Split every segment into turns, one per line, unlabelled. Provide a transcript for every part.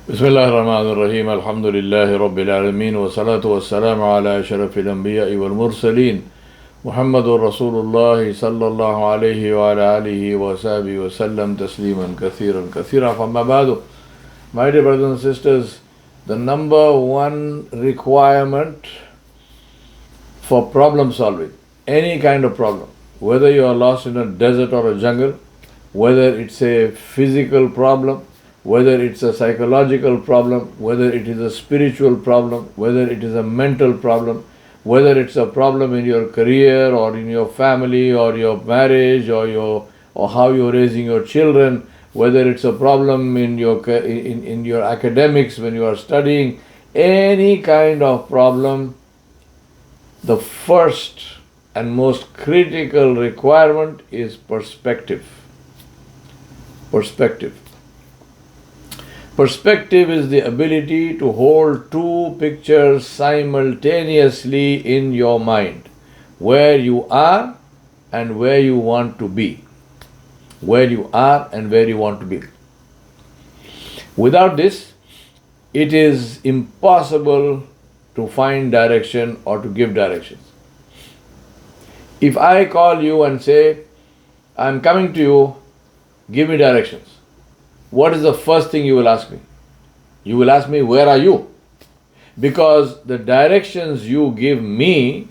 بسم الله الرحمن الرحيم الحمد لله رب العالمين والصلاة والسلام على أشرف الأنبياء والمرسلين محمد رسول الله صلى الله عليه وعلى آله وصحبه وسلم تسليما كثيرا كثيرا. فما بعد, my dear brothers and sisters, the number one requirement for problem solving, any kind of problem, whether you are lost in a desert or a jungle, whether it's a physical problem, whether it's a psychological problem, whether it is a spiritual problem, whether it is a mental problem, whether it's a problem in your career or in your family or your marriage or how you're raising your children, whether it's a problem in your academics when you are studying, any kind of problem, the first and most critical requirement is perspective. Perspective is the ability to hold two pictures simultaneously in your mind, where you are and where you want to be. Where you are and where you want to be. Without this, it is impossible to find direction or to give directions. If I call you and say, I'm coming to you, give me directions, what is the first thing you will ask me? You will ask me, where are you? Because the directions you give me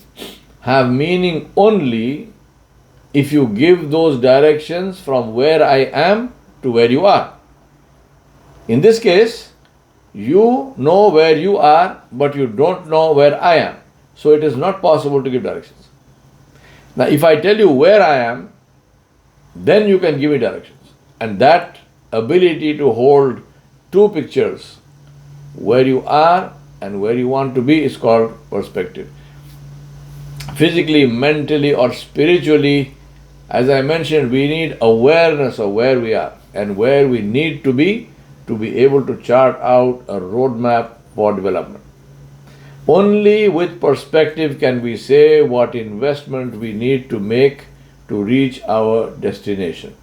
have meaning only if you give those directions from where I am to where you are. In this case, you know where you are, but you don't know where I am. So it is not possible to give directions. Now, if I tell you where I am, then you can give me directions. And that ability to hold two pictures, where you are and where you want to be, is called perspective. Physically, mentally, or spiritually, as I mentioned, we need awareness of where we are and where we need to be able to chart out a roadmap for development. Only with perspective can we say what investment we need to make to reach our destination.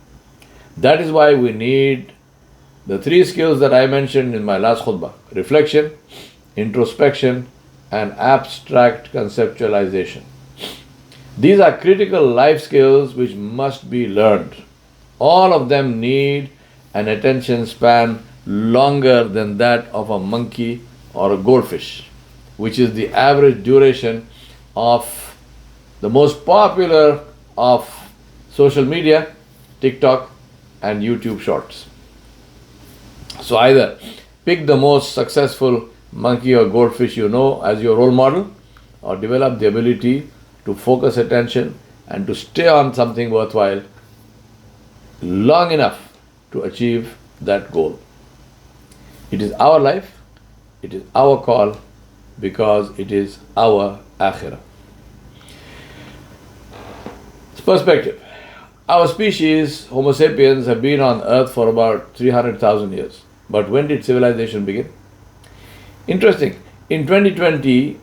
That is why we need the three skills that I mentioned in my last khutbah: reflection, introspection, and abstract conceptualization. These are critical life skills which must be learned. All of them need an attention span longer than that of a monkey or a goldfish, which is the average duration of the most popular of social media, TikTok and YouTube Shorts. So either pick the most successful monkey or goldfish you know as your role model, or develop the ability to focus attention and to stay on something worthwhile long enough to achieve that goal. It is our life, it is our call, because it is our akhirah. Perspective. Our species, Homo sapiens, have been on Earth for about 300,000 years. But when did civilization begin? Interesting. In 2020,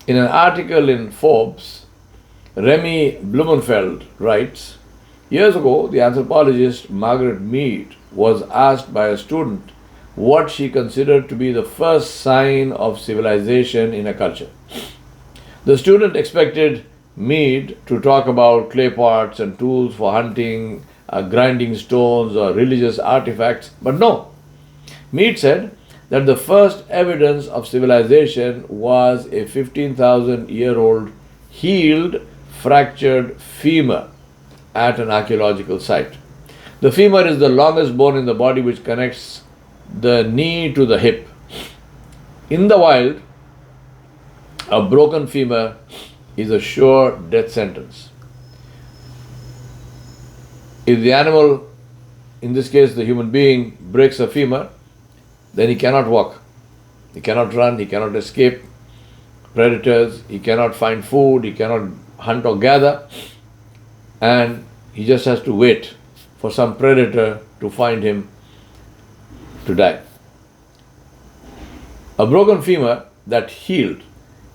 in an article in Forbes, Remy Blumenfeld writes, years ago, the anthropologist Margaret Mead was asked by a student what she considered to be the first sign of civilization in a culture. The student expected Mead to talk about clay pots and tools for hunting, grinding stones or religious artifacts, but no. Mead said that the first evidence of civilization was a 15,000-year-old healed, fractured femur at an archaeological site. The femur is the longest bone in the body which connects the knee to the hip. In the wild, a broken femur is a sure death sentence. If the animal, in this case the human being, breaks a femur, then he cannot walk, he cannot run, he cannot escape predators, he cannot find food, he cannot hunt or gather, and he just has to wait for some predator to find him to die. A broken femur that healed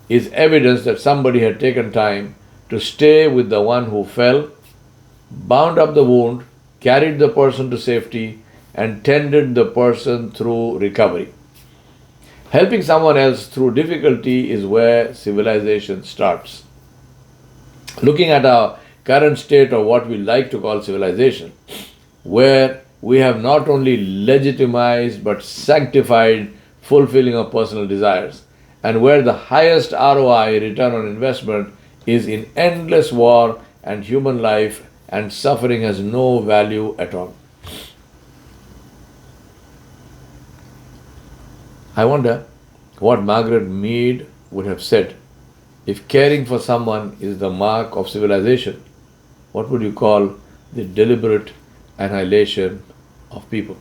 is evidence that somebody had taken time to stay with the one who fell, bound up the wound, carried the person to safety, and tended the person through recovery. Helping someone else through difficulty is where civilization starts. Looking at our current state of what we like to call civilization, where we have not only legitimized but sanctified fulfilling of personal desires, and where the highest ROI, return on investment, is in endless war and human life, and suffering has no value at all. I wonder what Margaret Mead would have said if caring for someone is the mark of civilization. What would you call the deliberate annihilation of people?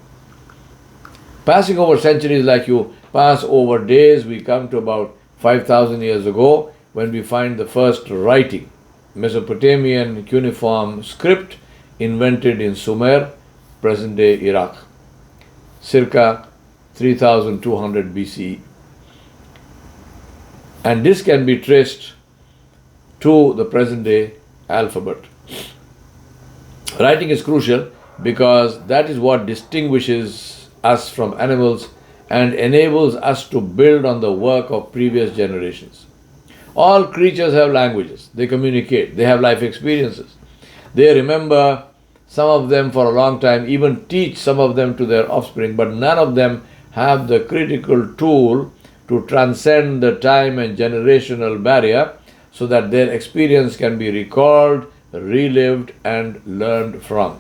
Passing over centuries like you pass over days, we come to about 5,000 years ago when we find the first writing, Mesopotamian cuneiform script invented in Sumer, present-day Iraq, circa 3200 BCE. And this can be traced to the present-day alphabet. Writing is crucial because that is what distinguishes us from animals and enables us to build on the work of previous generations. All creatures have languages, they communicate, they have life experiences. They remember some of them for a long time, even teach some of them to their offspring, but none of them have the critical tool to transcend the time and generational barrier so that their experience can be recalled, relived, and learned from.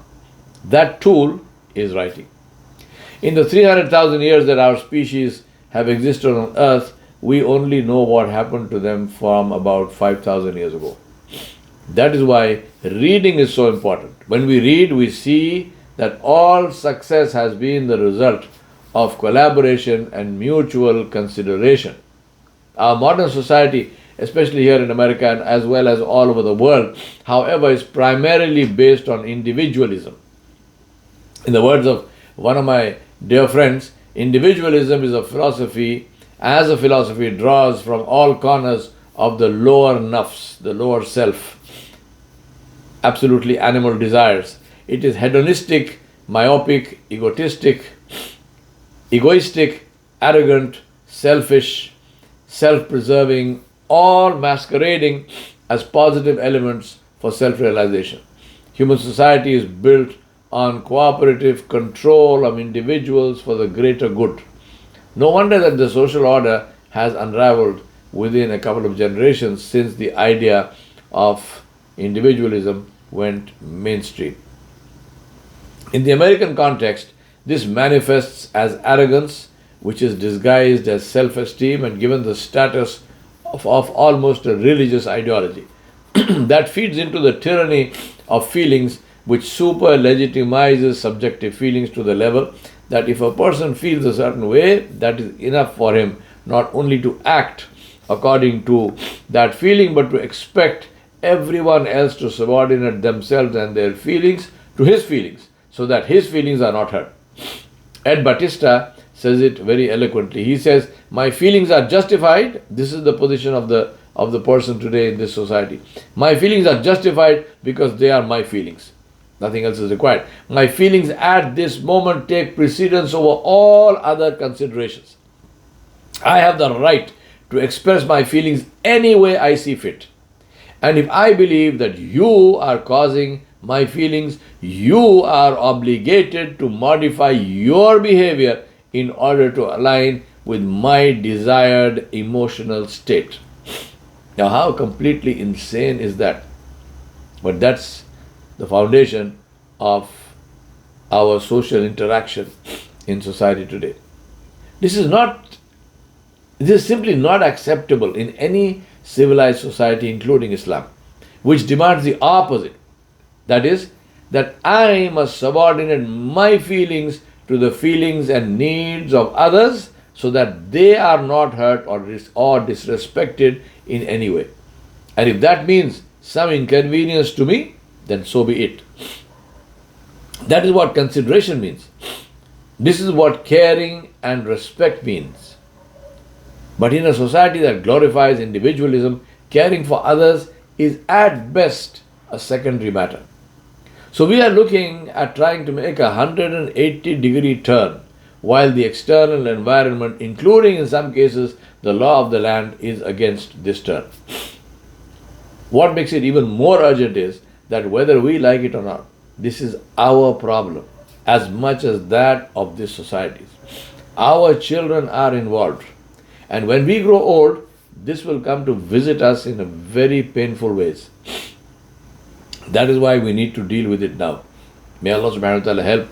That tool is writing. In the 300,000 years that our species have existed on Earth, we only know what happened to them from about 5,000 years ago. That is why reading is so important. When we read, we see that all success has been the result of collaboration and mutual consideration. Our modern society, especially here in America and as well as all over the world, however, is primarily based on individualism. In the words of one of my dear friends, individualism is a philosophy, as a philosophy draws from all corners of the lower nafs, the lower self, absolutely animal desires. It is hedonistic, myopic, egoistic, arrogant, selfish, self-preserving, all masquerading as positive elements for self-realization. Human society is built on cooperative control of individuals for the greater good. No wonder that the social order has unraveled within a couple of generations since the idea of individualism went mainstream. In the American context, this manifests as arrogance, which is disguised as self-esteem and given the status of almost a religious ideology. That feeds into the tyranny of feelings, which super legitimizes subjective feelings to the level that if a person feels a certain way, that is enough for him not only to act according to that feeling, but to expect everyone else to subordinate themselves and their feelings to his feelings, so that his feelings are not hurt. Ed Batista says it very eloquently. He says, my feelings are justified. This is the position of the person today in this society. My feelings are justified because they are my feelings. Nothing else is required. My feelings at this moment take precedence over all other considerations. I have the right to express my feelings any way I see fit. And if I believe that you are causing my feelings, you are obligated to modify your behavior in order to align with my desired emotional state. Now, how completely insane is that? But that's the foundation of our social interaction in society today. This is simply not acceptable in any civilized society, including Islam, which demands the opposite. That is, that I must subordinate my feelings to the feelings and needs of others so that they are not hurt or disrespected in any way. And if that means some inconvenience to me, then so be it. That is what consideration means. This is what caring and respect means. But in a society that glorifies individualism, caring for others is at best a secondary matter. So we are looking at trying to make a 180-degree turn while the external environment, including in some cases the law of the land, is against this turn. What makes it even more urgent is that whether we like it or not, this is our problem as much as that of this society. Our children are involved. And when we grow old, this will come to visit us in a very painful ways. That is why we need to deal with it now. May Allah subhanahu wa ta'ala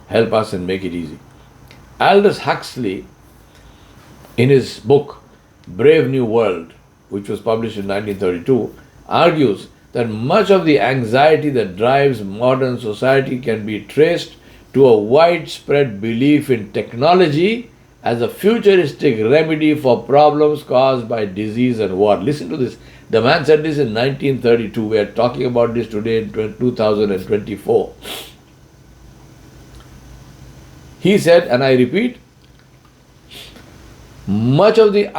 help us and make it easy. Aldous Huxley, in his book Brave New World, which was published in 1932, argues that much of the anxiety that drives modern society can be traced to a widespread belief in technology as a futuristic remedy for problems caused by disease and war. Listen to this. The man said this in 1932. We are talking about this today in 2024. He said, and I repeat, much of the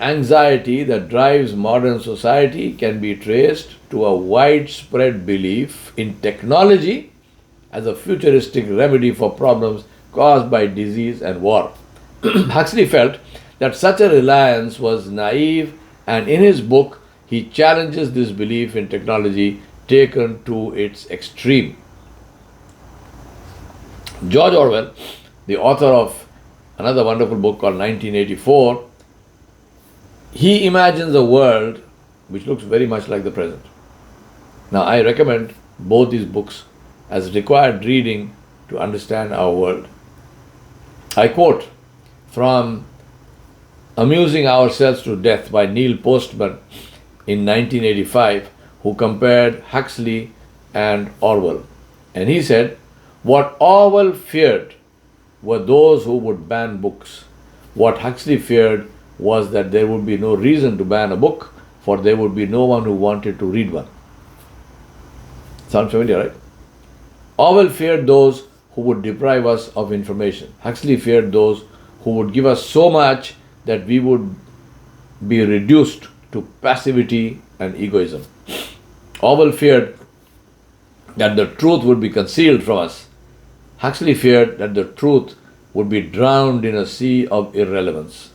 anxiety that drives modern society can be traced to a widespread belief in technology as a futuristic remedy for problems caused by disease and war. Huxley felt that such a reliance was naive, and in his book, he challenges this belief in technology taken to its extreme. George Orwell, the author of another wonderful book called 1984, he imagines a world which looks very much like the present. Now, I recommend both these books as required reading to understand our world. I quote from Amusing Ourselves to Death by Neil Postman in 1985, who compared Huxley and Orwell. And he said, what Orwell feared were those who would ban books. What Huxley feared was that there would be no reason to ban a book, for there would be no one who wanted to read one. Sound familiar, right? Orwell feared those who would deprive us of information. Huxley feared those who would give us so much that we would be reduced to passivity and egoism. Orwell feared that the truth would be concealed from us. Huxley feared that the truth would be drowned in a sea of irrelevance.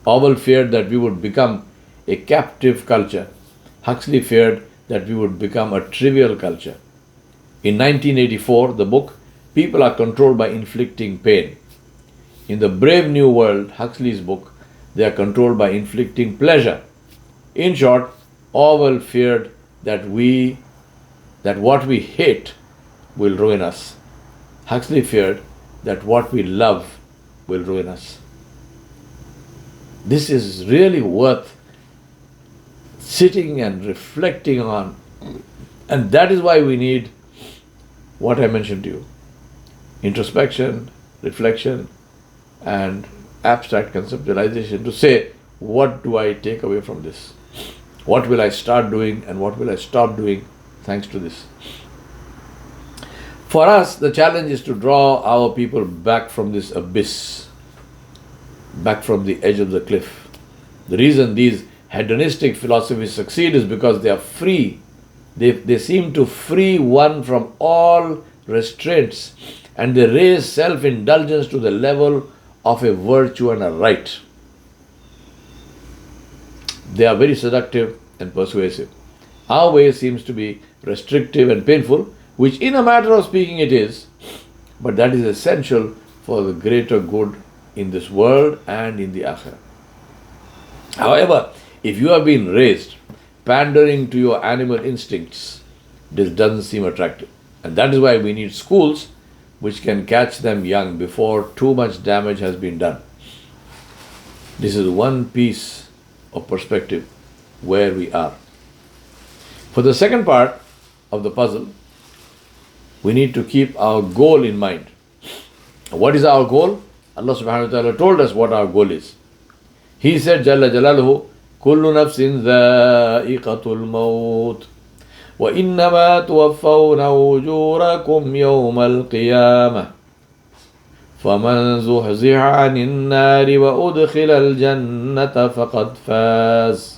Orwell feared that we would become a captive culture. Huxley feared that we would become a trivial culture. In 1984, the book, people are controlled by inflicting pain. In the Brave New World, Huxley's book, they are controlled by inflicting pleasure. In short, Orwell feared that what we hate will ruin us. Huxley feared that what we love will ruin us. This is really worth sitting and reflecting on. And that is why we need what I mentioned to you. Introspection, reflection, and abstract conceptualization to say, what do I take away from this? What will I start doing and what will I stop doing thanks to this? For us, the challenge is to draw our people back from this abyss, back from the edge of the cliff. The reason these hedonistic philosophies succeed is because they are free. They seem to free one from all restraints, and they raise self-indulgence to the level of a virtue and a right. They are very seductive and persuasive. Our way seems to be restrictive and painful, which in a matter of speaking it is, but that is essential for the greater good in this world and in the akhirah. However, if you have been raised pandering to your animal instincts, this doesn't seem attractive. And that is why we need schools which can catch them young before too much damage has been done. This is one piece of perspective where we are. For the second part of the puzzle, we need to keep our goal in mind. What is our goal? Allah subhanahu wa ta'ala told us what our goal is. He said, Jalla Jalaluhu, Kullu nafsin dha'iqatul maut, wa innama tuwaffawna ujurakum yawmal qiyamah. فَمَنْ زُحْزِحَ عَنِ النَّارِ وَأُدْخِلَ الْجَنَّةَ فَقَدْ فَازَ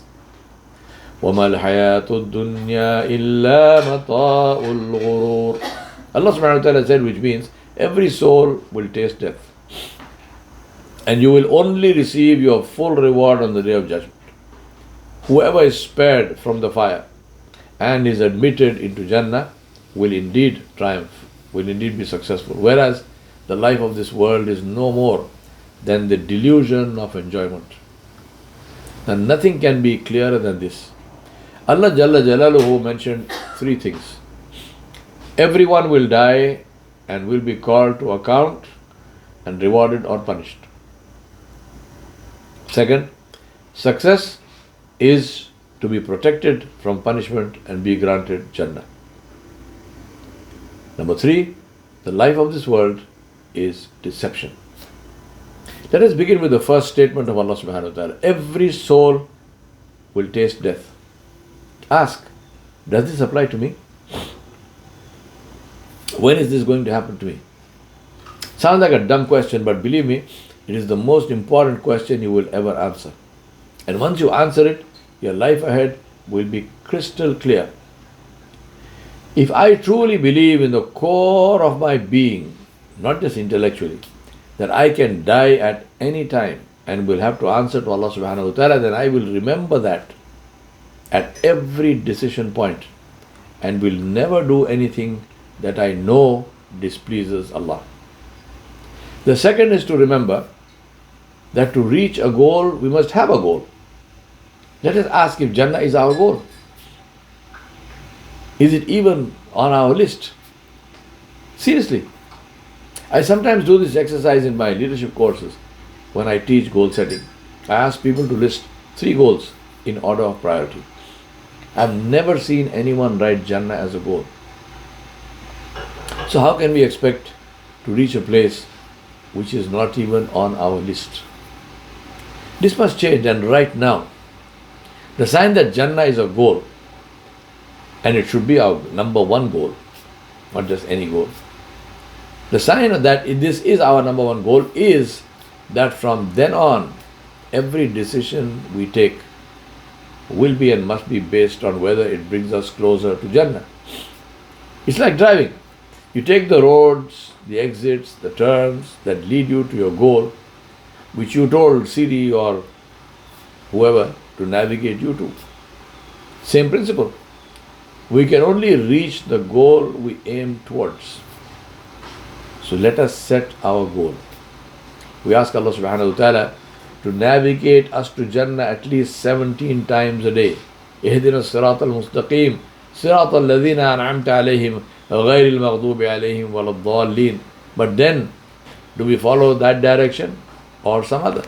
وَمَا الْحَيَاةُ الدُّنْيَا إِلَّا مَتَاءُ الْغُرُورِ. Allah subhanahu wa ta'ala said, which means every soul will taste death. And you will only receive your full reward on the day of judgment. Whoever is spared from the fire and is admitted into Jannah will indeed triumph, will indeed be successful. Whereas the life of this world is no more than the delusion of enjoyment. And nothing can be clearer than this. Allah Jalla Jalaluhu mentioned three things. Everyone will die and will be called to account and rewarded or punished. Second, success is to be protected from punishment and be granted Jannah. Number three, the life of this world is deception. Let us begin with the first statement of Allah subhanahu wa ta'ala. Every soul will taste death. Ask, does this apply to me? When is this going to happen to me? Sounds like a dumb question, but believe me, it is the most important question you will ever answer. And once you answer it, your life ahead will be crystal clear. If I truly believe in the core of my being, not just intellectually, that I can die at any time and will have to answer to Allah subhanahu wa ta'ala, then I will remember that at every decision point and will never do anything that I know displeases Allah. The second is to remember that to reach a goal, we must have a goal. Let us ask if Jannah is our goal. Is it even on our list? Seriously. I sometimes do this exercise in my leadership courses when I teach goal setting. I ask people to list 3 goals in order of priority. I've never seen anyone write Jannah as a goal. So how can we expect to reach a place which is not even on our list? This must change, and right now. The sign that Jannah is a goal, and it should be our number one goal, not just any goal. The sign that this is our number one goal is that from then on, every decision we take will be and must be based on whether it brings us closer to Jannah. It's like driving. You take the roads, the exits, the turns that lead you to your goal, which you told Siri or whoever to navigate you to. Same principle. We can only reach the goal we aim towards. So let us set our goal. We ask Allah subhanahu wa ta'ala to navigate us to Jannah at least 17 times a day. اهدنا الصراط المستقيم صراط الذين أنعمت عليهم غير المغضوب عليهم ولا الضالين. But then, do we follow that direction or some other?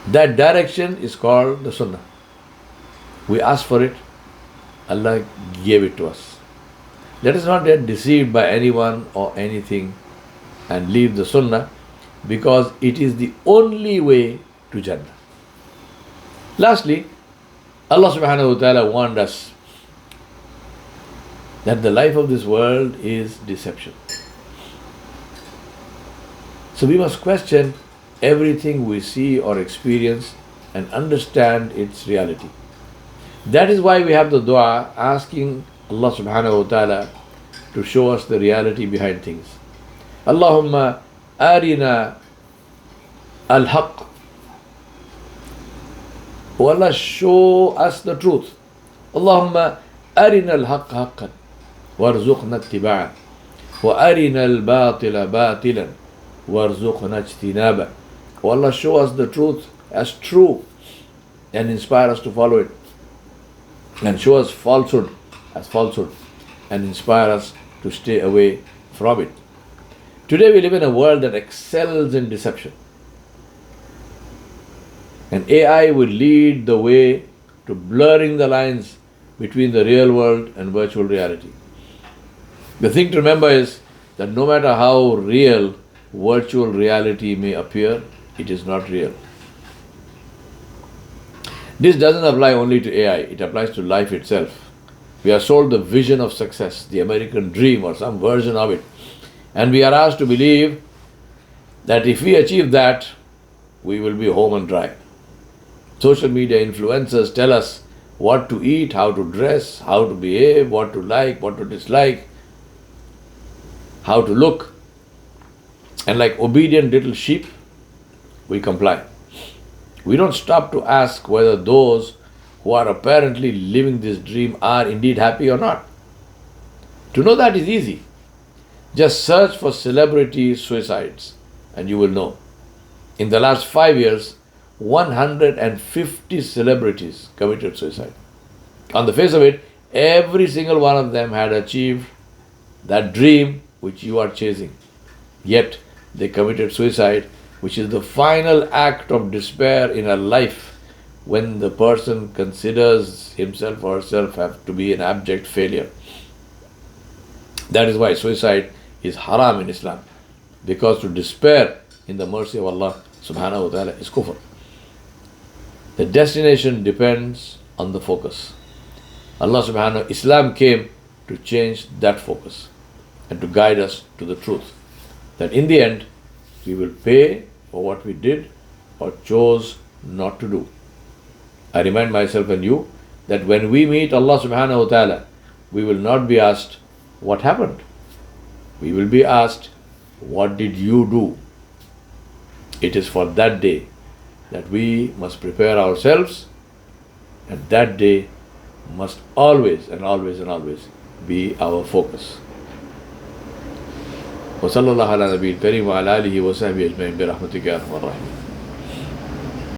That direction is called the Sunnah. We asked for it, Allah gave it to us. Let us not get deceived by anyone or anything and leave the Sunnah, because it is the only way to Jannah. Lastly, Allah subhanahu wa ta'ala warned us that the life of this world is deception. So we must question everything we see or experience and understand its reality. That is why we have the dua asking Allah subhanahu wa ta'ala to show us the reality behind things. Allahumma arina al-haq. Oh Allah, show us the truth. Allahumma arina al-haq haqqan warzuqna ittiba'ah wa arina al-batila batilan warzuqna ijtinaba. Oh Allah, show us the truth as true and inspire us to follow it, and show us falsehood as falsehood and inspire us to stay away from it. Today we live in a world that excels in deception, and AI will lead the way to blurring the lines between the real world and virtual reality. The thing to remember is that no matter how real virtual reality may appear, it is not real. This doesn't apply only to AI, it applies to life itself. We are sold the vision of success, the American dream or some version of it, and we are asked to believe that if we achieve that, we will be home and dry. Social media influencers tell us what to eat, how to dress, how to behave, what to like, what to dislike, how to look. And like obedient little sheep, we comply. We don't stop to ask whether those who are apparently living this dream are indeed happy or not. To know that is easy. Just search for celebrity suicides and you will know. In the last 5 years, 150 celebrities committed suicide. On the face of it, every single one of them had achieved that dream which you are chasing. Yet they committed suicide, which is the final act of despair in a life when the person considers himself or herself to be an abject failure. That is why suicide is haram in Islam, because to despair in the mercy of Allah subhanahu wa ta'ala is kufr. The destination depends on the focus. Allah subhanahu, Islam came to change that focus and to guide us to the truth. That in the end, we will pay for what we did or chose not to do. I remind myself and you that when we meet Allah subhanahu wa ta'ala, we will not be asked what happened. We will be asked, what did you do? It is for that day that we must prepare ourselves, and that day must always and always and always be our focus. وصلى الله على نبي الكريم وعلى آله وصحبه أجمعين برحمتك يا أرحم الراحمين.